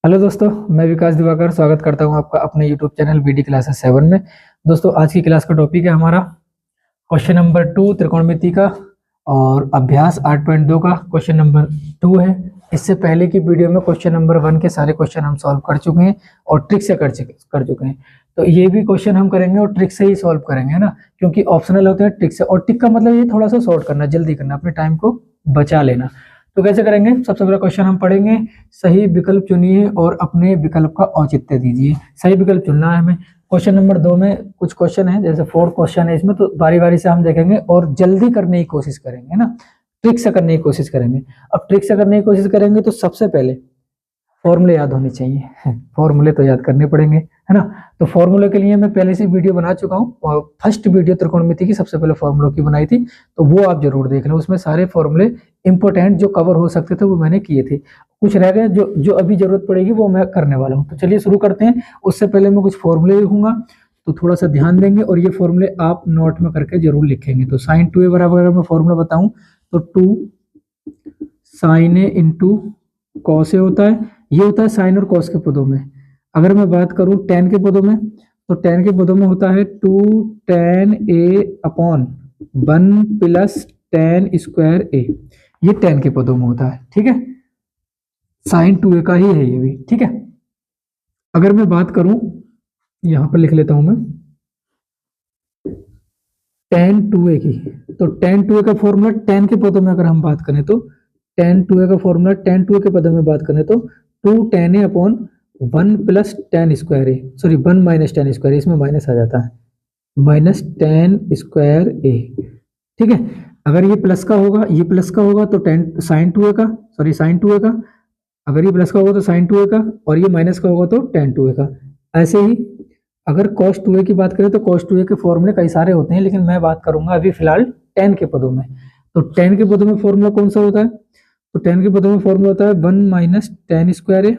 Hello दोस्तों, मैं विकास दिवाकर स्वागत करता हूं आपका अपने यूट्यूब चैनल बीडी क्लासेस 7 में। दोस्तों, आज की क्लास का टॉपिक है हमारा क्वेश्चन नंबर 2 त्रिकोणमिति का और अभ्यास 8.2 का क्वेश्चन नंबर 2 है। इससे पहले की वीडियो में क्वेश्चन नंबर 1 के सारे क्वेश्चन हम सॉल्व कर चुके हैं और ट्रिक से कर चुके हैं। तो ये भी क्वेश्चन हम करेंगे और ट्रिक से ही सॉल्व करेंगे, है ना, क्योंकि ऑप्शनल होते हैं ट्रिक से। और ट्रिक का मतलब ये थोड़ा सा शॉर्ट करना, जल्दी करना, अपने टाइम को बचा लेना। तो कैसे करेंगे? सबसे पहला क्वेश्चन हम पढ़ेंगे, सही विकल्प चुनिए और अपने विकल्प का औचित्य दीजिए। सही विकल्प चुनना है हमें। क्वेश्चन नंबर 2 में कुछ क्वेश्चन है, जैसे 4 क्वेश्चन है इसमें, तो बारी बारी से हम देखेंगे और जल्दी करने की कोशिश करेंगे, है ना, ट्रिक से करने की कोशिश करेंगे। अब ट्रिक से करने की कोशिश करेंगे तो सबसे पहले फॉर्मूले याद होने चाहिए। फॉर्मूले तो याद करने पड़ेंगे, है ना। तो फॉर्मूले के लिए मैं पहले से वीडियो बना चुका हूँ और फर्स्ट वीडियो त्रिकोणमिति की सबसे पहले फॉर्मूलों की बनाई थी, तो वो आप जरूर देख लें। उसमें सारे फॉर्मूले इंपॉर्टेंट जो कवर हो सकते थे वो मैंने किए थे। कुछ रह गए जो अभी जरूरत पड़ेगी वो मैं करने वाला हूँ। तो चलिए शुरू करते हैं। उससे पहले मैं कुछ फॉर्मूले लिखूंगा, तो थोड़ा सा ध्यान देंगे और ये फॉर्मूले आप नोट में करके जरूर लिखेंगे। तो साइन 2a बराबर, अगर मैं फॉर्मूला बताऊं तो 2 sign A into cos A होता है। ये होता है साइन और कॉस के पदों में। अगर मैं बात करूं टेन के पदों में, तो टेन के पदों में होता है 2 tan a upon 1 plus tan square A. ये टेन के पदों में होता है, ठीक है। साइन 2a का ही है ये भी, ठीक है। अगर मैं बात करूं, यहां पर लिख लेता हूं मैं tan 2a की, तो tan 2a का फॉर्मूला टेन के पदों में अगर हम बात करें तो tan 2a का फॉर्मूला tan 2a के पदों में बात करें तो 2 tan a upon 1 plus tan square A, sorry 1 minus tan square A, इसमें माइनस आ जाता है, माइनस tan स्क्वायर ए, ठीक है। अगर ये प्लस का होगा, ये प्लस का होगा तो साइन 2a का, सॉरी साइन 2a का, अगर ये प्लस का होगा तो साइन 2a का, और ये माइनस का होगा तो tan 2a का। ऐसे ही अगर cos 2a की बात करें तो cos 2a के फॉर्मूले कई सारे होते हैं, लेकिन मैं बात करूंगा अभी फिलहाल tan के पदों में। तो tan के पदों में फॉर्मूला कौन सा होता है? तो tan के पदों में फॉर्मूला होता है 1 minus tan square A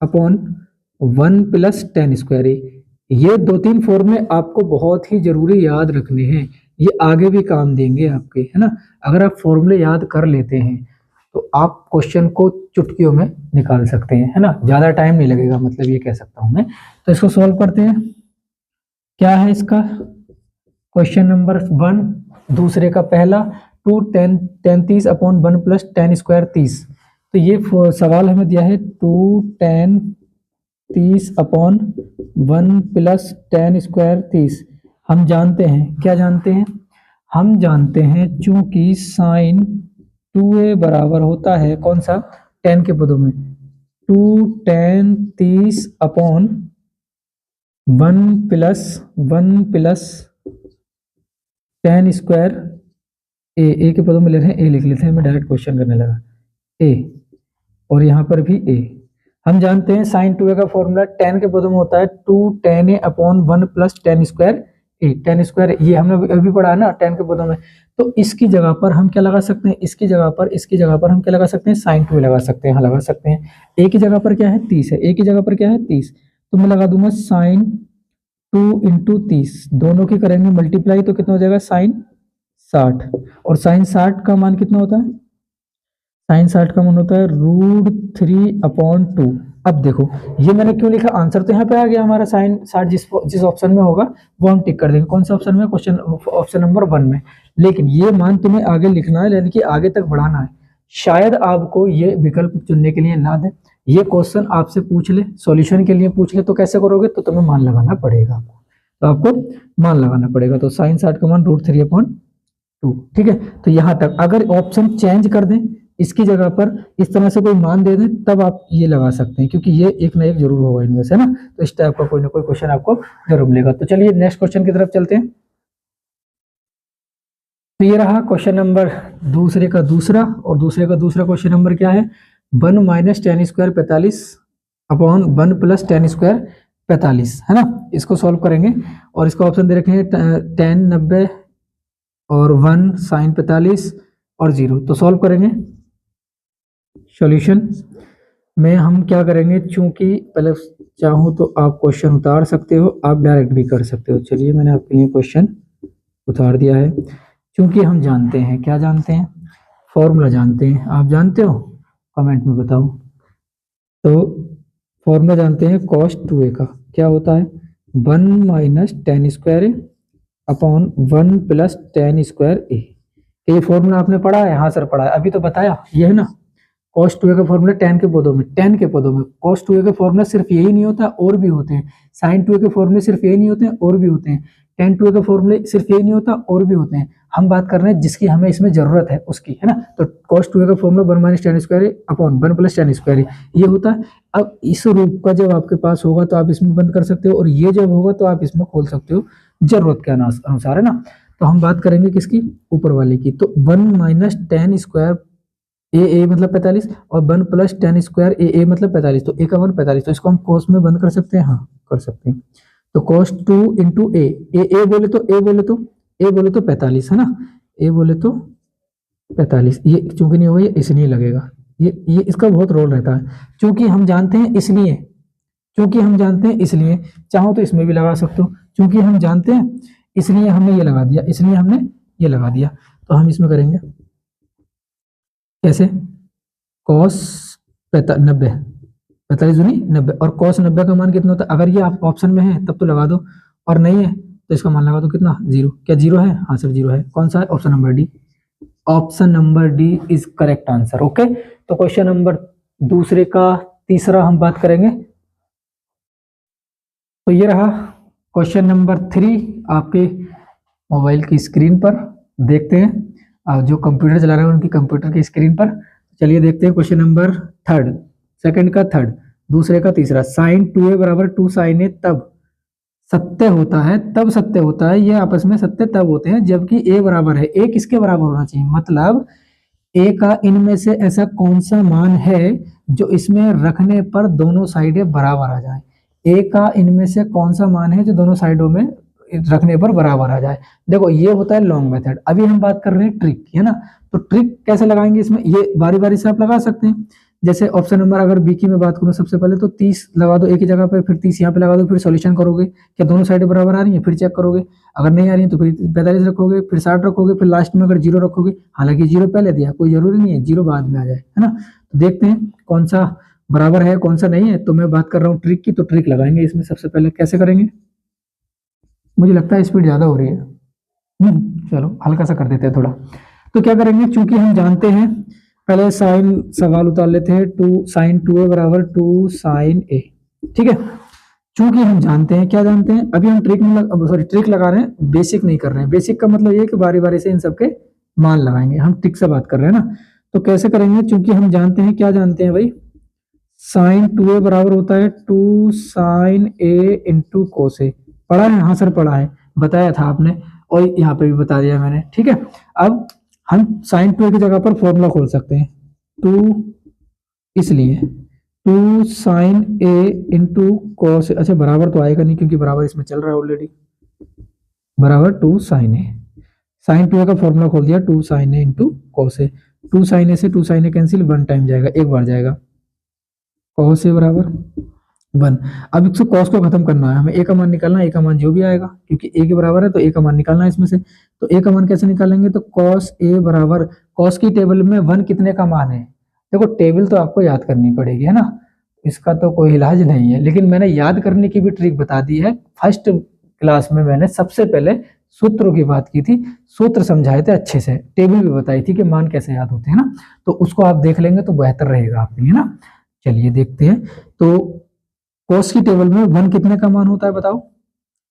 upon 1 plus tan square A. ये 2-3 फॉर्मूले आपको बहुत ही जरूरी याद रखने हैं, ये आगे भी काम देंगे आपके, है ना। अगर आप फॉर्मूले याद कर लेते हैं तो आप क्वेश्चन को चुटकियों में निकाल सकते हैं, है ना, ज्यादा टाइम नहीं लगेगा, मतलब ये कह सकता हूं मैं। तो इसको सॉल्व करते हैं। क्या है इसका? क्वेश्चन नंबर 1 दूसरे का पहला 2 tan 30 upon 1 plus tan square 30। तो ये सवाल हमें दिया है 2 tan 30 upon 1 plus tan square 30। हम जानते हैं, क्या जानते हैं? हम जानते हैं चूंकि साइन 2a बराबर होता है कौन सा? tan के पदों में 2 tan 30 upon 1 plus tan square A के पदों में ले रहे हैं, ए लिख लेते हैं, मैं डायरेक्ट क्वेश्चन करने लगा, ए, और यहाँ पर भी ए। हम जानते हैं साइन 2a का फॉर्मूला tan के पदों में होता है 2 tan a upon 1 plus tan square A. tan square ये हमने अभी पढ़ा है ना tan के पदों में। तो इसकी जगह पर हम क्या लगा सकते हैं? इसकी जगह पर हम क्या लगा सकते हैं? साइन 2a लगा सकते हैं, हाँ लगा सकते हैं। ए की जगह पर क्या है? 30 है, ए की जगह पर क्या है? 30। तो मैं लगा दूंगा साइन 2 इंटू 30, दोनों की करेंगे मल्टीप्लाई तो कितना हो जाएगा? साइन 60। और साइन 60 का मान कितना होता है? साइन 60 का मान होता है √3/2। अब देखो ये मैंने क्यों लिखा, आंसर तो यहाँ पे आ गया हमारा। साइन 60 जिस ऑप्शन में होगा वो हम टिक कर देंगे। कौन सा ऑप्शन में? क्वेश्चन ऑप्शन नंबर 1 में। लेकिन ये मान तुम्हें आगे लिखना है, यानी कि आगे तक बढ़ाना है। शायद आपको ये विकल्प चुनने के लिए ना दे, ये क्वेश्चन आपसे पूछ ले, सॉल्यूशन के लिए पूछ ले, तो कैसे करोगे? तो तुम्हें मान लगाना पड़ेगा आपको, तो आपको मान लगाना पड़ेगा। तो साइन 60 का मान √3/2, ठीक है। तो यहां तक अगर ऑप्शन चेंज कर दें, इसकी जगह पर इस तरह से कोई मान दे दें, तब आप ये लगा सकते हैं, क्योंकि ये एक ना एक जरूर होगा इनमें से, है ना। तो इस टाइप का कोई ना कोई क्वेश्चन आपको जरूर मिलेगा। तो चलिए नेक्स्ट क्वेश्चन की तरफ चलते हैं। तो ये रहा क्वेश्चन नंबर दूसरे का दूसरा, और दूसरे का दूसरा क्वेश्चन नंबर क्या है? 1 minus tan square 45 upon 1 plus tan square 45, है ना। इसको सॉल्व करेंगे और इसका ऑप्शन दे रखे हैं tan 90 और 1 साइन 45 और 0। तो सॉल्व करेंगे। सॉल्यूशन में हम क्या करेंगे, चूंकि पहले चाहूँ तो आप क्वेश्चन उतार सकते हो, आप डायरेक्ट भी कर सकते हो। चलिए मैंने आपके लिए क्वेश्चन उतार दिया है। क्योंकि हम जानते हैं, क्या जानते हैं? फॉर्मूला जानते हैं। आप जानते हो? कमेंट में बताओ। तो फॉर्मूला जानते हैं cos 2a का, क्या होता है 1 minus ten square A upon 1 plus ten square A. ये फॉर्मूला आपने पढ़ा है? हाँ सर पढ़ा है, अभी तो बताया, ये है ना cos 2a का फॉर्मूला tan के पदों में, tan के पदों में। cos 2a का फॉर्मूला सिर्फ यही नहीं होता, और भी होते हैं। sin 2a के फॉर्मूले सिर्फ यही नहीं होते हैं, और भी होते हैं। tan 2a के फॉर्मूले सिर्फ यही नहीं होता, और भी होते हैं। हम बात कर रहे हैं जिसकी हमें इसमें जरूरत है उसकी, है ना। तो cos 2a का formula 1 minus ten square upon 1 plus ten square ये होता है। अब इस रूप का जब आपके पास होगा तो आप इसमें बंद कर सकते हो, और ये जब होगा तो आप इसमें खोल सकते हो जरूरत के अनुसार, है ना। तो हम बात करेंगे किसकी, ऊपर वाले की। तो 1 माइनस टेन स्क्वायर ए मतलब 45 और 1 प्लस टेन स्क्वायर ए मतलब 45, तो ए का 1 45, तो इसको हम कोस में बंद कर सकते हैं, हाँ कर सकते हैं। तो cos 2 इंटू ए बोले तो 45, है ना, ए बोले तो 45। ये चूंकि नहीं होगा ये इसलिए लगेगा, ये इसका बहुत रोल रहता है, चूंकि हम जानते हैं इसलिए, चाहो तो इसमें भी लगा सकते हो, चूंकि हम जानते हैं इसलिए हमने ये लगा दिया, तो हम इसमें करेंगे कैसे, cos 90, 45 दूनी 90, और cos 90 का मान कितना होता है, अगर ये आप ऑप्शन में है तब तो लगा दो, और नहीं है तो इसका मान लगा दो कितना, 0। क्या 0 है? हाँ सर 0 है। कौन सा है? Option number D. Option number D is correct answer. Okay, तो क्वेश्चन नंबर दूसरे का तीसरा हम बात करेंगे। तो ये रहा क्वेश्चन नंबर 3 आपके मोबाइल की स्क्रीन पर, देखते हैं जो कंप्यूटर चला रहे हैं उनकी कंप्यूटर की स्क्रीन पर। चलिए देखते हैं क्वेश्चन नंबर थर्ड, सेकंड का थर्ड, दूसरे का तीसरा। साइन 2a बराबर 2 साइन ए तब सत्य होता है, ये आपस में सत्य तब होते हैं जबकि a बराबर है, a किसके बराबर होना चाहिए, मतलब a का इनमें से ऐसा कौन सा मान है जो इसमें रखने पर दोनों साइडें बराबर आ जाए। a का इनमें से कौन सा मान है जो दोनों साइडों में रखने पर बराबर आ जाए। देखो ये होता है लॉन्ग मेथड, अभी हम बात कर रहे हैं ट्रिक, है ना। तो ट्रिक कैसे लगाएंगे इसमें, ये बारी बारी से आप लगा सकते हैं। जैसे ऑप्शन नंबर अगर बी की मैं बात करूं, सबसे पहले तो 30 लगा दो एक ही जगह पे, फिर 30 यहाँ पे लगा दो, फिर सॉल्यूशन करोगे, क्या दोनों साइडें बराबर आ रही हैं, फिर चेक करोगे, अगर नहीं आ रही है तो फिर 45 रखोगे, फिर 60 रखोगे, फिर लास्ट में अगर 0 रखोगे, हालांकि 0 पहले दिया, कोई जरूरी नहीं है 0 बाद में आ जाए, है ना। तो देखते हैं कौन सा बराबर है कौन सा नहीं है। तो मैं बात कर रहा हूँ ट्रिक की, तो ट्रिक लगाएंगे इसमें। सबसे पहले कैसे करेंगे, मुझे लगता है स्पीड ज्यादा हो रही है, चलो हल्का सा कर देते हैं थोड़ा। तो क्या करेंगे, चूंकि हम जानते हैं, पहले साइन सवाल उतार लेते हैं, 2 साइन 2a बराबर 2 साइन ए, ठीक है। चूंकि हम जानते हैं, क्या जानते हैं, अभी हम ट्रिक लगा रहे हैं, बेसिक नहीं कर रहे हैं। बेसिक का मतलब ये कि बारी बारी से इन सबके मान लगाएंगे, हम ट्रिक से बात कर रहे हैं ना। तो कैसे करेंगे, चूंकि हम जानते हैं, क्या जानते हैं भाई, साइन 2a बराबर होता है 2 साइन ए इंटू कोस ए। पढ़ा है? हाँ सर पढ़ा है, बताया था आपने, और यहाँ पे भी बता दिया मैंने, ठीक है। अब हम साइन 2a की जगह पर फॉर्मूला खोल सकते हैं, 2 इसलिए 2 साइन ए इंटू कॉस, अच्छा बराबर तो आएगा नहीं क्योंकि बराबर इसमें चल रहा है ऑलरेडी, बराबर 2 साइन ए, साइन 2a का फॉर्मूला खोल दिया, 2 sign A into cos A, 2 sign ए से 2 साइन ए कैंसिल, 1 टाइम जाएगा, एक बार जाएगा, कॉस ए बराबर 1। अब इसको कॉस को खत्म करना है हमें, ए का मान निकालना है, ए का मान जो भी आएगा, क्योंकि ए के बराबर है तो ए का मान निकालना है इसमें से। तो ए का मान कैसे निकालेंगे, तो कॉस ए बराबर, कॉस की टेबल में 1 कितने का मान है, देखो टेबल तो आपको याद करनी पड़ेगी, है ना, इसका तो कोई इलाज नहीं है, लेकिन मैंने याद करने की भी ट्रिक बता दी है। फर्स्ट क्लास में मैंने सबसे पहले सूत्रों की बात की थी, सूत्र समझाए थे अच्छे से, टेबल भी बताई थी कि मान कैसे याद होते हैं ना, तो उसको आप देख लेंगे तो बेहतर रहेगा आपके लिए ना। चलिए देखते हैं, तो कॉस की टेबल में 1 कितने का मान होता है बताओ,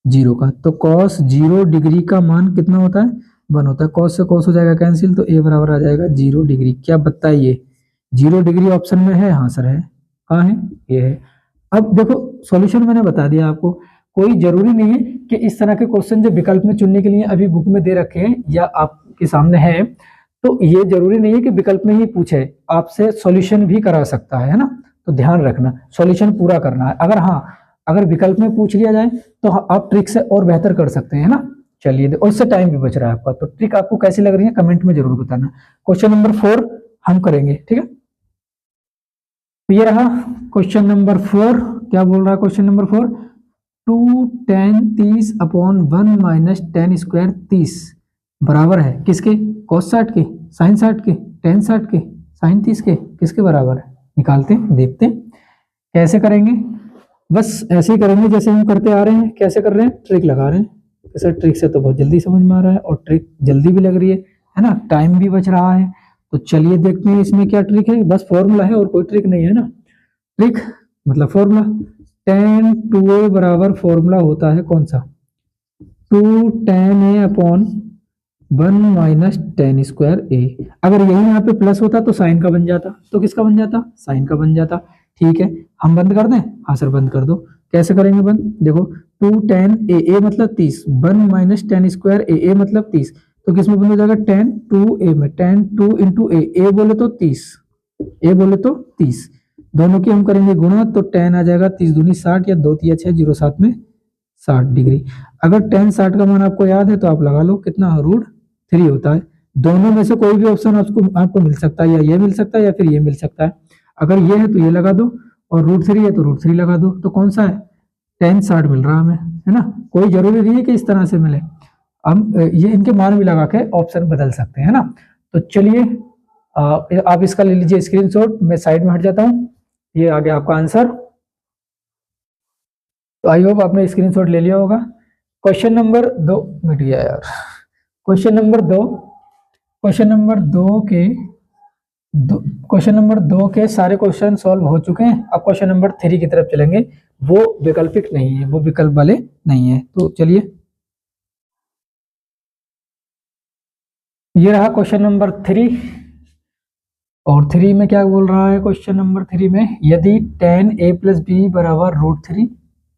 0 का, तो कॉस 0 डिग्री का मान कितना होता है, 1 होता है। कॉस से कॉस हो जाएगा कैंसिल, तो ए बराबर आ जाएगा 0 डिग्री। क्या बताइए, 0 डिग्री ऑप्शन में है? हाँ सर है। कहाँ है? ये है। अब देखो सॉल्यूशन मैंने बता दिया आपको, कोई जरूरी नहीं है कि इस तरह के क्वेश्चन जो विकल्प में चुनने के लिए अभी बुक में दे रखे हैं या आपके सामने है, तो ये जरूरी नहीं है कि विकल्प में ही पूछे, आपसे सॉल्यूशन भी करा सकता है ना। तो ध्यान रखना, सॉल्यूशन पूरा करना है। अगर अगर विकल्प में पूछ लिया जाए तो आप ट्रिक से और बेहतर कर सकते हैं ना। चलिए, और इससे टाइम भी बच रहा है आपका। तो ट्रिक आपको कैसी लग रही है कमेंट में जरूर बताना। क्वेश्चन नंबर 4 हम करेंगे, ठीक है। तो ये रहा क्वेश्चन नंबर 4। क्या बोल रहा है question number 4, 2 tan 30 upon 1 minus ten square 30 बराबर है किसके, cos 60 के, sin 60 के, tan 60 के, sin 30 के, किसके बराबर है, निकालते हैं देखते हैं कैसे करेंगे, बस ऐसे ही करेंगे जैसे हम करते आ रहे हैं। कैसे कर रहे हैं, ट्रिक लगा रहे हैं। सर ट्रिक से तो बहुत जल्दी समझ में आ रहा है और ट्रिक जल्दी भी लग रही है ना, टाइम भी बच रहा है। तो चलिए देखते हैं इसमें क्या ट्रिक है। बस फॉर्मूला है और कोई ट्रिक नहीं है ना। ट्रिक मतलब फॉर्मूला, tan 2a बराबर फॉर्मूला होता है कौन सा, 2 tan a upon 1 minus tan square a। अगर यही यहाँ पे प्लस होता तो साइन का बन जाता, तो किसका बन जाता, साइन का बन जाता। ठीक है, हम बंद कर दें, हाँ सर बंद कर दो। कैसे करेंगे बंद, देखो 2 tan a मतलब 30, 1 माइनस tan स्क्वायर a मतलब 30, तो किसमें बंद हो जाएगा, tan 2a में, tan 2 इंटू a बोले तो 30, a बोले तो 30, दोनों की हम करेंगे गुणा, तो tan आ जाएगा 30 दूनी 60 या 2 तिया 6 0 7 में 60 डिग्री। अगर tan 60 का मान आपको याद है तो आप लगा लो, कितना, √3 होता है। दोनों में से कोई भी ऑप्शन आपको मिल सकता है, या ये मिल सकता है या फिर ये मिल सकता है। अगर ये है तो ये लगा दो, और √3 है तो √3 लगा दो। तो कौन सा है, tan 60 मिल रहा हमें, है ना। कोई जरूरी नहीं है कि इस तरह से मिले, हम ये इनके मान भी लगा के ऑप्शन बदल सकते हैं, है ना। तो चलिए आप इसका ले लीजिए स्क्रीनशॉट, मैं साइड में हट जाता हूँ। ये आ गया आपका आंसर। तो आई होप आपने स्क्रीनशॉट ले लिया होगा। क्वेश्चन नंबर 2 मिट गया यार। क्वेश्चन नंबर 2, क्वेश्चन नंबर 2 के सारे क्वेश्चन सॉल्व हो चुके हैं। अब क्वेश्चन नंबर 3 की तरफ चलेंगे, वो वैकल्पिक नहीं है, वो विकल्प वाले नहीं है। तो चलिए, ये रहा क्वेश्चन नंबर 3, और 3 में क्या बोल रहा है, क्वेश्चन नंबर 3 में यदि tan a प्लस बी बराबर √3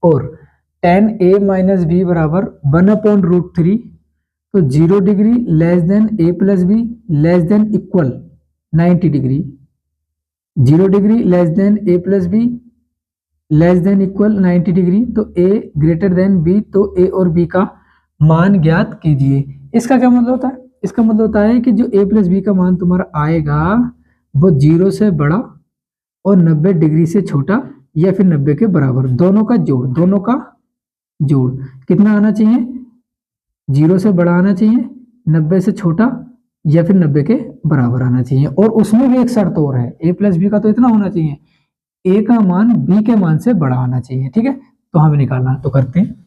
और tan a माइनस बी बराबर 1/√3, तो 0 degree less than a plus be less than equal 90 degree, 0 degree less than a plus be less than equal 90 degree, तो a ग्रेटर देन b, तो a और b का मान ज्ञात कीजिए। इसका क्या मतलब होता है, इसका मतलब होता है कि जो a प्लस बी का मान तुम्हारा आएगा वो 0 से बड़ा और 90 डिग्री से छोटा या फिर 90 के बराबर, दोनों का जोड़ कितना आना चाहिए, 0 से बड़ा आना चाहिए, 90 से छोटा या फिर 90 के बराबर आना चाहिए। और उसमें भी एक शर्त और है, a प्लस बी का तो इतना होना चाहिए, a का मान b के मान से बड़ा आना चाहिए। ठीक है, तो हमें निकालना, तो करते हैं,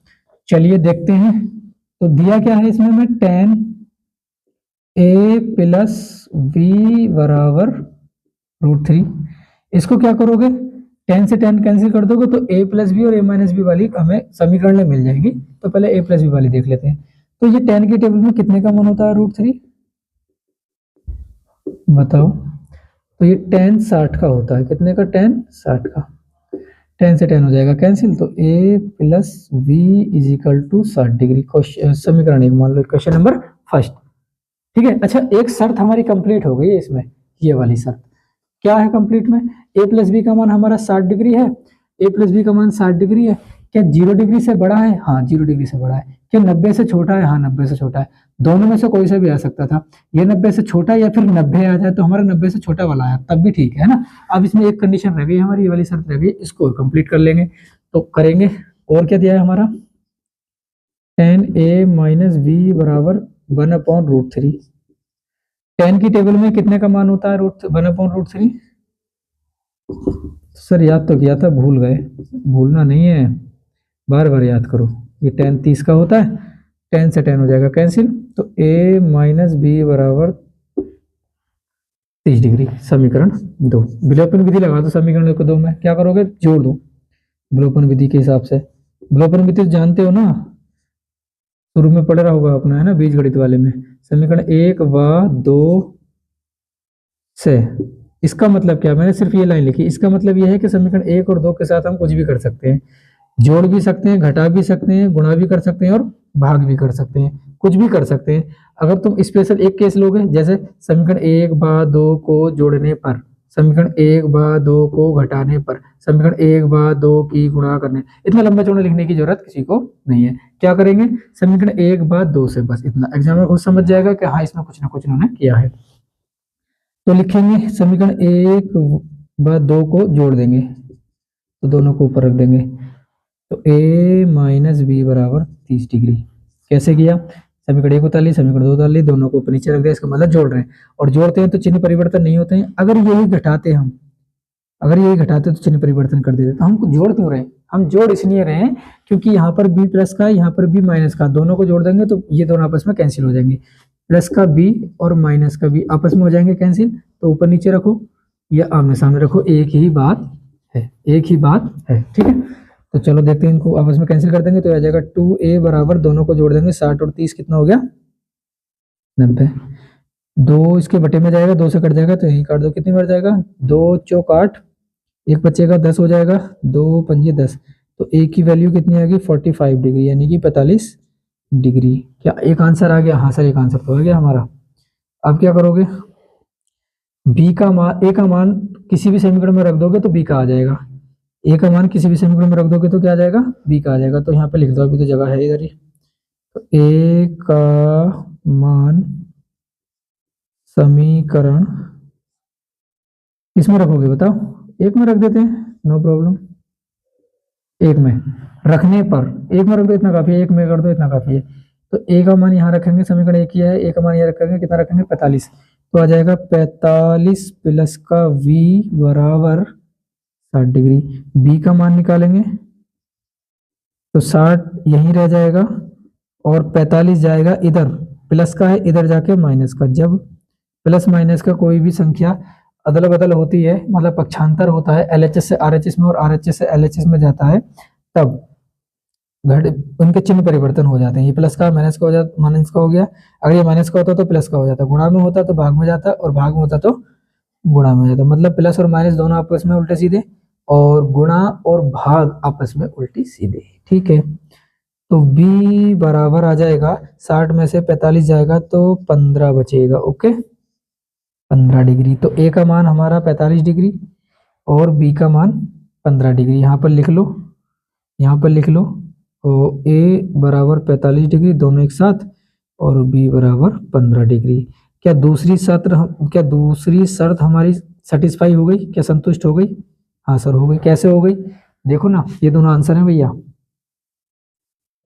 चलिए देखते हैं। तो दिया क्या है इसमें, में tan a प्लस बी बराबर √3, इसको क्या करोगे, tan से tan कैंसिल कर दोगे तो a प्लस बी और a माइनस बी वाली हमें समीकरण मिल जाएंगी। तो पहले a प्लस बी वाली देख लेते हैं। तो ये tan की टेबल में कितने का मान होता है, √3 बताओ। तो ये tan 60 का होता है, कितने का, tan 60 का, tan से tan हो जाएगा कैंसिल, तो a plus B is equal to 60 degree. समीकरण एक मान लो, क्वेश्चन नंबर 1। ठीक है, अच्छा एक शर्त हमारी कंप्लीट हो गई है इसमें, ये वाली शर्त क्या है कंप्लीट में, a प्लस बी का मान हमारा 60 डिग्री है, a प्लस बी का मान 60 डिग्री है, क्या 0 डिग्री से बड़ा है, हाँ 0 डिग्री से बड़ा है, क्या 90 से छोटा है, हाँ 90 से छोटा है। दोनों में से कोई सा भी आ सकता था, ये 90 से छोटा या फिर 90 आ जाए, तो हमारा 90 से छोटा वाला आया तब भी ठीक है ना। अब इसमें एक कंडीशन रह गई हमारी, ये वाली शर्त रह गई, इसको कंप्लीट कर लेंगे। तो करेंगे, और क्या दिया है हमारा, tan a माइनस बी बराबर 1/√3, tan की टेबल में कितने का मान होता है, 1/√3। सर याद तो किया था, भूल गए, भूलना नहीं है, बार बार याद करो। ये tan 30 का होता है, tan से tan हो जाएगा कैंसिल, तो a माइनस बी बराबर 30 डिग्री। समीकरण 2, विलोपन विधि लगा दो समीकरण को 2 में, क्या करोगे, जोड़ दो विलोपन विधि के हिसाब से। विलोपन विधि जानते हो ना, शुरू में पढ़ रहा होगा अपना, है ना, बीजगणित वाले में। समीकरण 1 व 2 से, इसका मतलब क्या, मैंने सिर्फ ये लाइन लिखी, इसका मतलब यह है कि समीकरण 1 और 2 के साथ हम कुछ भी कर सकते हैं, जोड़ भी सकते हैं, घटा भी सकते हैं, गुणा भी कर सकते हैं और भाग भी कर सकते हैं, कुछ भी कर सकते हैं। अगर तुम स्पेशल एक केस लोगे, जैसे समीकरण 1 व 2 को जोड़ने पर, समीकरण 1 व 2 को घटाने पर, समीकरण 1 व 2 की गुणा करने, इतना लंबा चौड़ा लिखने की जरूरत किसी को नहीं है। क्या करेंगे, समीकरण 1 व 2 से, बस इतना, एग्जामिनर खुद समझ जाएगा कि हाँ इसमें कुछ ना कुछ उन्होंने किया है। तो लिखेंगे समीकरण 1 व 2 को जोड़ देंगे, तो दोनों को ऊपर रख देंगे, तो a माइनस बी बराबर 30 डिग्री। कैसे किया, समीकरण 1 उतार ली, समीकरण 2 उतार ली, दोनों को ऊपर नीचे रख दिया, इसका मतलब जोड़ रहे हैं, और जोड़ते हैं तो चिन्ह परिवर्तन नहीं होते हैं। अगर यही घटाते हम, अगर यही घटाते तो चिन्ह परिवर्तन कर देते। तो हम जोड़ क्यों रहे हैं, हम जोड़ इसलिए रहे हैं क्योंकि यहाँ पर b प्लस का यहाँ पर b माइनस का दोनों को जोड़ देंगे तो ये दोनों आपस में कैंसिल हो जाएंगे। प्लस का b और माइनस का b आपस में हो जाएंगे कैंसिल, तो ऊपर नीचे रखो या आमने सामने रखो, एक ही बात है, एक ही बात है। ठीक है, तो चलो देखते हैं इनको आपस में कैंसिल कर देंगे तो आ जाएगा 2a बराबर दोनों को जोड़ देंगे 60 और 30 कितना हो गया 90। 2 इसके बटे में जाएगा, 2 से कट जाएगा तो यही काट दो, कितनी बार जाएगा 2 चौक 8, एक बचेगा 10 हो जाएगा, 2 पंजे 10, तो a की वैल्यू कितनी आ गई 45 डिग्री यानी कि 45 डिग्री। क्या एक आंसर आ गया? हाँ सर एक आंसर तो आ गया हमारा। अब क्या करोगे, b का मान a का मान किसी भी समीकरण में रख दोगे तो b का आ जाएगा, a का मान किसी भी समीकरण में रख दोगे तो क्या आ जाएगा b का आ जाएगा। तो यहाँ पे लिख दो, अभी तो जगह है इधर ही, तो a का मान समीकरण किसमें रखोगे बताओ, एक में रख देते हैं, नो प्रॉब्लम, एक में रखने पर एक में रख दो इतना काफी है, एक में कर दो इतना काफी है। तो a का मान यहाँ रखेंगे, समीकरण एक ही है, a का मान यहाँ रखेंगे, कितना रखेंगे 45, तो आ जाएगा 45 प्लस का v बराबर 60 डिग्री। b का मान निकालेंगे तो 60 यहीं रह जाएगा और 45 जाएगा इधर, प्लस का है इधर जाके माइनस का। जब प्लस माइनस का कोई भी संख्या अदला बदल होती है, मतलब पक्षांतर होता है, LHS से RHS में और RHS से LHS में जाता है, तब उनके चिन्ह परिवर्तन हो जाते हैं। ये प्लस का माइनस का हो जाता, माइनस का हो गया, अगर ये माइनस का होता तो प्लस का हो जाता, गुणा में होता तो भाग में जाता और भाग में होता तो गुणा में जाता। मतलब प्लस और माइनस दोनों आपस में उल्टे सीधे और गुणा और भाग आपस में उल्टी सीधे। ठीक है, तो b बराबर आ जाएगा 60 में से 45 जाएगा तो 15 बचेगा। ओके 15 डिग्री, तो a का मान हमारा 45 डिग्री और b का मान 15 डिग्री। यहाँ पर लिख लो, यहाँ पर लिख लो, तो a बराबर 45 डिग्री दोनों एक साथ और b बराबर 15 डिग्री। क्या दूसरी शर्त हमारी सेटिस्फाई हो गई, क्या संतुष्ट हो गई? हाँ सर हो गई। कैसे हो गई देखो ना, ये दोनों आंसर है भैया,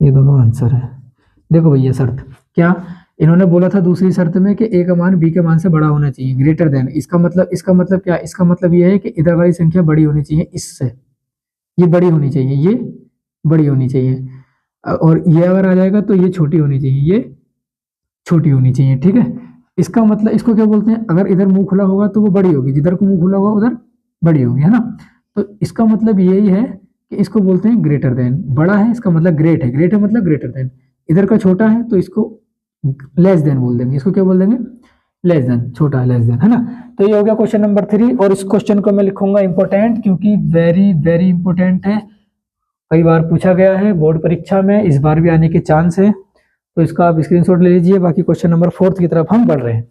ये दोनों आंसर है। देखो भैया शर्त क्या, इन्होंने बोला था दूसरी शर्त में कि a का मान b के मान से बड़ा होना चाहिए, ग्रेटर देन। इसका मतलब क्या, इसका मतलब ये है कि इधर वाली संख्या बड़ी होनी चाहिए इससे, ये बड़ी होनी चाहिए, ये बड़ी होनी चाहिए, और ये अगर आ जाएगा तो ये छोटी होनी चाहिए, ये छोटी होनी चाहिए। ठीक है, इसका मतलब इसको क्या बोलते हैं, अगर इधर मुंह खुला होगा तो वो बड़ी होगी, जिधर को मुंह खुला होगा उधर बड़ी होगी, है ना। तो इसका मतलब यही है कि इसको बोलते हैं ग्रेटर देन। बड़ा है इसका मतलब ग्रेट है, ग्रेट है मतलब ग्रेटर देन। इधर का छोटा है तो इसको लेस देन बोल देंगे, इसको क्या बोल देंगे लेस देन, छोटा है लेस देन, है ना। तो ये हो गया क्वेश्चन नंबर 3 और इस क्वेश्चन को मैं लिखूंगा इंपॉर्टेंट, क्योंकि वेरी वेरी इंपॉर्टेंट है, कई बार पूछा गया है बोर्ड परीक्षा में, इस बार भी आने के चांस है, तो इसका आप स्क्रीनशॉट ले लीजिए। बाकी क्वेश्चन नंबर 4 की तरफ हम बढ़ रहे हैं।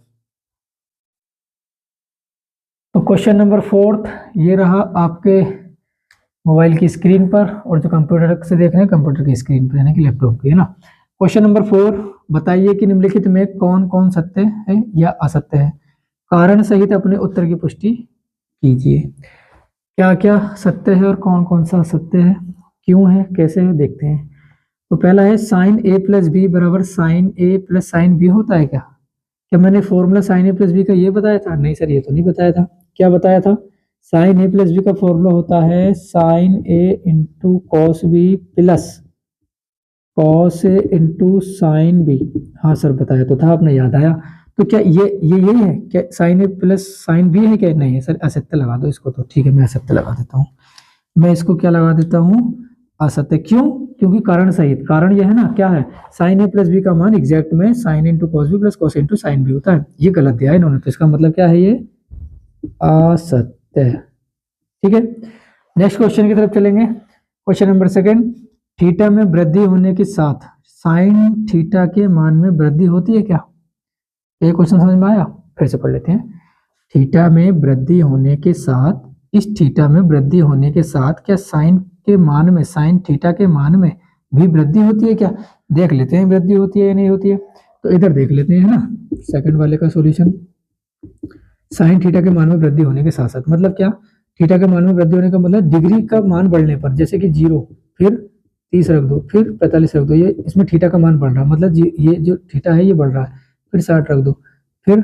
तो क्वेश्चन नंबर 4 ये रहा आपके मोबाइल की स्क्रीन पर, और जो कंप्यूटर से देख रहे हैं कंप्यूटर की स्क्रीन पर यानी कि लैपटॉप की, है ना। क्वेश्चन नंबर 4, बताइए कि निम्नलिखित में कौन कौन सत्य है या असत्य है, कारण सहित अपने उत्तर की पुष्टि कीजिए। क्या क्या सत्य है और कौन कौन सा असत्य है, क्यों है, कैसे है, देखते हैं। तो पहला है साइन a प्लस बी बराबर sine a plus sine B होता है क्या? क्या मैंने formula sine a plus B का ये बताया था? नहीं सर ये तो नहीं बताया था। क्या बताया था? साइन a प्लस बी का फॉर्मूला होता है sine a into cos B plus cos a into sine B. हाँ सर बताया तो था, आपने याद आया। तो क्या ये यही है क्या, sine a plus sine B है क्या? नहीं है सर, असत्य लगा दो इसको। तो ठीक है मैं असत्य लगा देता हूँ, मैं इसको क्या लगा देता हूँ असत्य। क्यों? क्योंकि कारण सहित, कारण यह है ना, क्या है साइन a प्लस बी का मान एग्जैक्ट में sine into cos B plus cos into sine B होता है, ये गलत दिया है इन्होंने, तो इसका मतलब क्या है ये असत्य। ठीक है, नेक्स्ट क्वेश्चन की तरफ चलेंगे। क्वेश्चन नंबर 2, थीटा में वृद्धि होने के साथ साइन थीटा के मान में वृद्धि होती है क्या? ये क्वेश्चन समझ में आया? फिर से पढ़ लेते हैं। थीटा में वृद्धि होने के साथ, इस थीटा में वृद्धि होने के साथ क्या साइन के मान में, साइन थीटा के मान में भी वृद्धि होती है क्या? देख लेते हैं वृद्धि होती है या नहीं होती है। तो इधर देख लेते हैं ना, सेकंड वाले का सॉल्यूशन। साइन थीटा के मान में वृद्धि होने के साथ साथ, मतलब क्या, थीटा के मान में वृद्धि होने का मतलब डिग्री का मान बढ़ने पर, जैसे कि 0 फिर 30 रख दो, फिर 45 रख दो, ये इसमें थीटा का मान बढ़ रहा है, मतलब ये जो थीटा है ये बढ़ रहा है, फिर 60 रख दो, फिर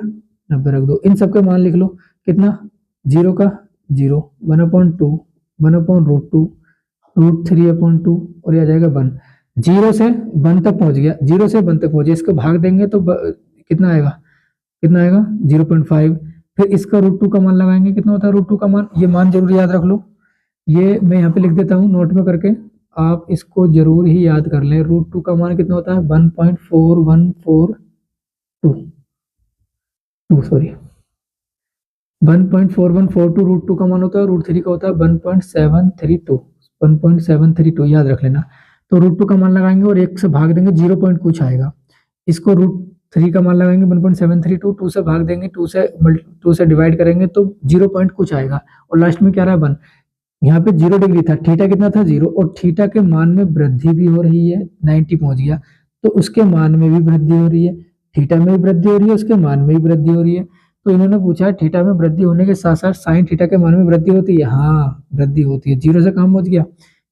90 रख दो, इन सब के मान लिख लो। कितना? 0 का 0, 1/2, 1/√2, √3/2 और ये आ जाएगा 1। 0 से 1 तक पहुंच गया, 0 से 1 तक पहुंचे, इसको भाग देंगे तो कितना आएगा, 0.5। फिर इसका √2 का मान लगाएंगे, कितना होता है √2 का मान, ये मान जरूर याद रख लो, ये मैं यहाँ पे लिख देता हूँ नोट में करके, आप इसको जरूर ही याद कर लें। √2 का मान कितना होता है 1.4142, सॉरी 1.4142 √2 का मान होता है, √3 का होता है 1.732, याद रख लेना। तो √2 का मान लगाएंगे और 1 से भाग देंगे, 0 पॉइंट कुछ आएगा। इसको √3 का मान लगाएंगे 1.732, 2 से भाग देंगे, 2 से डिवाइड करेंगे तो 0 पॉइंट कुछ आएगा और लास्ट में क्या रहा है 1। यहाँ पे 0 डिग्री था, थीटा कितना था 0, और थीटा के मान में वृद्धि भी हो रही है, 90 पहुंच गया तो उसके मान में भी वृद्धि हो रही है, थीटा में भी वृद्धि हो रही है, उसके मान में भी वृद्धि हो रही है। तो इन्होंने पूछा है थीटा में वृद्धि होने के साथ साथ साइन थीटा के मान में वृद्धि होती है, हाँ वृद्धि होती है। 0 से कहाँ पहुंच गया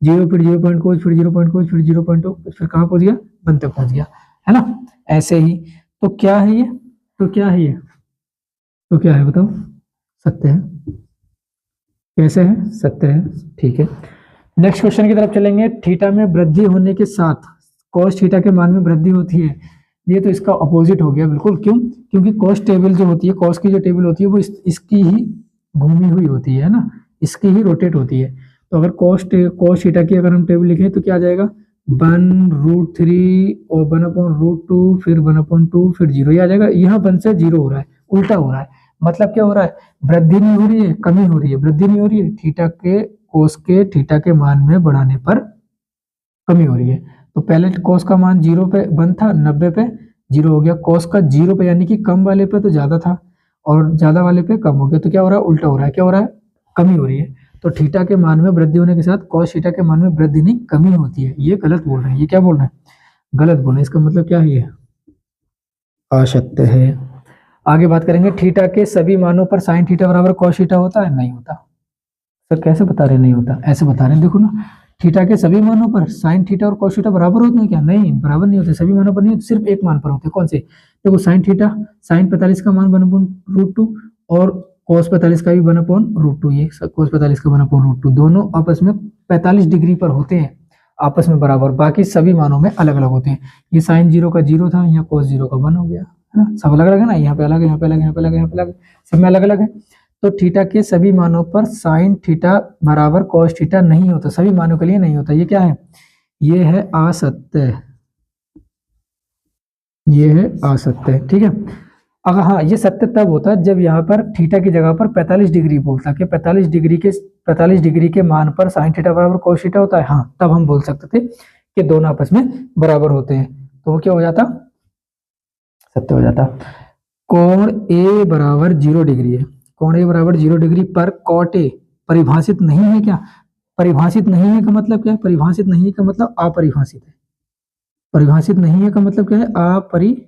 0, फिर 0 पॉइंट कुछ, फिर 0 पॉइंट कुछ, फिर 0 पॉइंट फिर कहाँ पहुंच गया 1 तक पहुंच गया, है ना। ऐसे ही तो क्या है ये, तो क्या है बताओ, सत्य है, कैसे है, सत्य है, ठीक है। नेक्स्ट क्वेश्चन की तरफ चलेंगे। थीटा में वृद्धि होने के साथ कॉस थीटा के मान में वृद्धि होती है, ये तो इसका अपोजिट हो गया बिल्कुल, क्यों, क्योंकि कॉस टेबल जो होती है, कॉस की जो टेबल होती है वो इसकी ही घूमी हुई होती है ना, इसकी ही रोटेट होती है। तो अगर कॉस थीटा की अगर हम टेबल लिखें तो क्या आ जाएगा 1√3 और 1/√2, फिर 1/2, फिर 0, ये आ जाएगा। यहाँ 1 से 0 हो रहा है, उल्टा हो रहा है, मतलब क्या हो रहा है, वृद्धि नहीं हो रही है, कमी हो रही है, वृद्धि नहीं हो रही है, थीटा के कोस के थीटा के मान में बढ़ाने पर कमी हो रही है। तो पहले कोस का मान 0 पे 1 था, 90 पे 0 हो गया, कोस का 0 पे यानी कि कम वाले पे तो ज्यादा था और ज्यादा वाले पे कम हो गया, तो क्या हो रहा है, उल्टा हो रहा है, क्या हो रहा है, कमी हो रही है। तो थीटा के मान में वृद्धि होने के साथ कॉस थीटा के मान में वृद्धि नहीं कमी होती है, ये गलत बोल रहे हैं, ये क्या बोल रहे हैं, गलत बोल रहे हैं। इसका मतलब क्या है, ये असत्य है। आगे बात करेंगे, थीटा के सभी मानों पर साइन थीटा बराबर कॉस थीटा होता है, नहीं होता। सर कैसे बता रहे नहीं होता, ऐसे बता रहे हैं, देखो ना, थीटा के सभी मानों पर साइन थीटा और कॉस थीटा बराबर होते हैं क्या, नहीं बराबर नहीं होते, सभी मानों पर नहीं होते, सिर्फ एक मान पर होते हैं, कौन से, देखो साइन थीटा, साइन 45 का मान 1/√2 और cos 45 का भी 1/√2, ये cos 45 का 1/√2, दोनों आपस में 45 डिग्री पर होते हैं, आपस में बराबर, बाकी सभी मानों में अलग अलग होते हैं। ये साइन 0 का 0 था, यहाँ cos 0 का 1 हो गया, है ना, सब अलग अलग है ना, यहाँ पे अलग है, यहाँ पे अलग है, यहाँ पे अलग है, यहाँ पे अलग है, सब में अलग अलग है। तो थीटा के सभी मानों पर साइन थीटा बराबर कॉस थीटा नहीं होता, सभी मानों के लिए नहीं होता, ये क्या है, ये है असत्य, ये है असत्य, ठीक है। अगर हाँ, ये सत्य तब होता है जब यहाँ पर थीटा की जगह पर 45 डिग्री बोलता कि 45 डिग्री के मान पर साइन थीटा बराबर कॉस थीटा होता है, हाँ तब हम बोल सकते थे कि दोनों आपस में बराबर होते हैं, तो वो क्या हो जाता, सत्य हो जाता। कोण ए बराबर 0 डिग्री है, कोण ए बराबर 0 डिग्री पर कॉट ए परिभाषित नहीं है क्या, परिभाषित नहीं है का मतलब क्या है, परिभाषित नहीं है का मतलब अपरिभाषित है, परिभाषित नहीं है का मतलब क्या है, अपरिभाषित,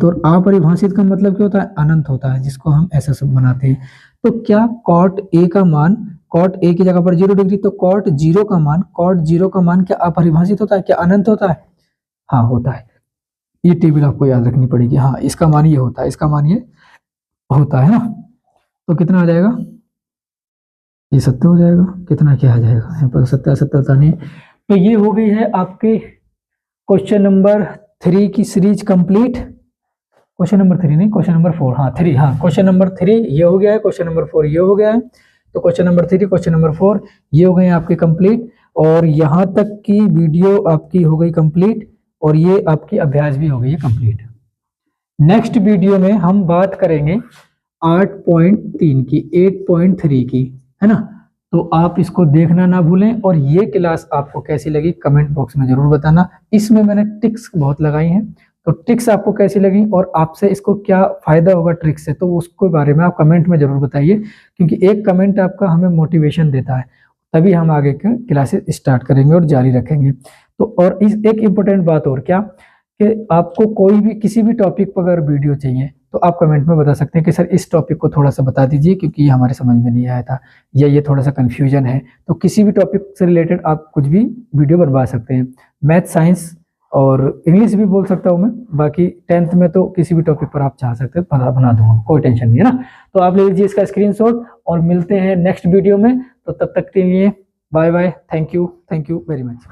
और अपरिभाषित का मतलब क्या होता है, अनंत होता है, जिसको हम ऐसा सब बनाते हैं। तो क्या कॉट ए का मान, कॉट ए की जगह पर 0 डिग्री, तो कॉट 0 का मान, कॉट 0 का मान क्या अपरिभाषित होता है, क्या अनंत होता है, हाँ होता है। ये टेबल आपको याद रखनी पड़ेगी, हाँ इसका मान ये होता है, इसका मान ये होता है ना। तो कितना आ जाएगा, ये सत्य हो जाएगा, कितना क्या आ जाएगा, यहाँ पर सत्य असत्य होता नहीं। तो ये हो गई है आपके क्वेश्चन नंबर 3 की सीरीज कंप्लीट, क्वेश्चन नंबर 3 नहीं, क्वेश्चन नंबर 4, हाँ 3, हाँ क्वेश्चन नंबर 3 ये हो गया है, क्वेश्चन नंबर 4 ये हो गया है। तो क्वेश्चन नंबर 3, क्वेश्चन नंबर 4 ये हो गए आपके कंप्लीट, और यहाँ तक की वीडियो आपकी हो गई कंप्लीट, और ये आपकी अभ्यास भी हो गई है कंप्लीट। नेक्स्ट वीडियो में हम बात करेंगे 8.3 की, 8.3 की, है ना। तो आप इसको देखना ना भूलें, और ये क्लास आपको कैसी लगी कमेंट बॉक्स में जरूर बताना। इसमें मैंने टिक्स बहुत लगाई हैं, तो टिक्स आपको कैसी लगी और आपसे इसको क्या फायदा होगा ट्रिक्स से, तो उसके बारे में आप कमेंट में जरूर बताइए, क्योंकि एक कमेंट आपका हमें मोटिवेशन देता है, तभी हम आगे के क्लासेस स्टार्ट करेंगे और जारी रखेंगे। तो और इस एक इम्पोर्टेंट बात और क्या, कि आपको कोई भी किसी भी टॉपिक पर अगर वीडियो चाहिए तो आप कमेंट में बता सकते हैं कि सर इस टॉपिक को थोड़ा सा बता दीजिए, क्योंकि ये हमारे समझ में नहीं आया था, या ये थोड़ा सा कंफ्यूजन है। तो किसी भी टॉपिक से रिलेटेड आप कुछ भी वीडियो बनवा सकते हैं, मैथ साइंस और इंग्लिश भी बोल सकता हूँ मैं। बाकी 10th में तो किसी भी टॉपिक पर आप चाह सकते हैं बना दूंगा, कोई टेंशन नहीं है ना। तो आप ले लीजिए इसका स्क्रीनशॉट और मिलते हैं नेक्स्ट वीडियो में। तो तब तक के लिए bye bye, thank you very much.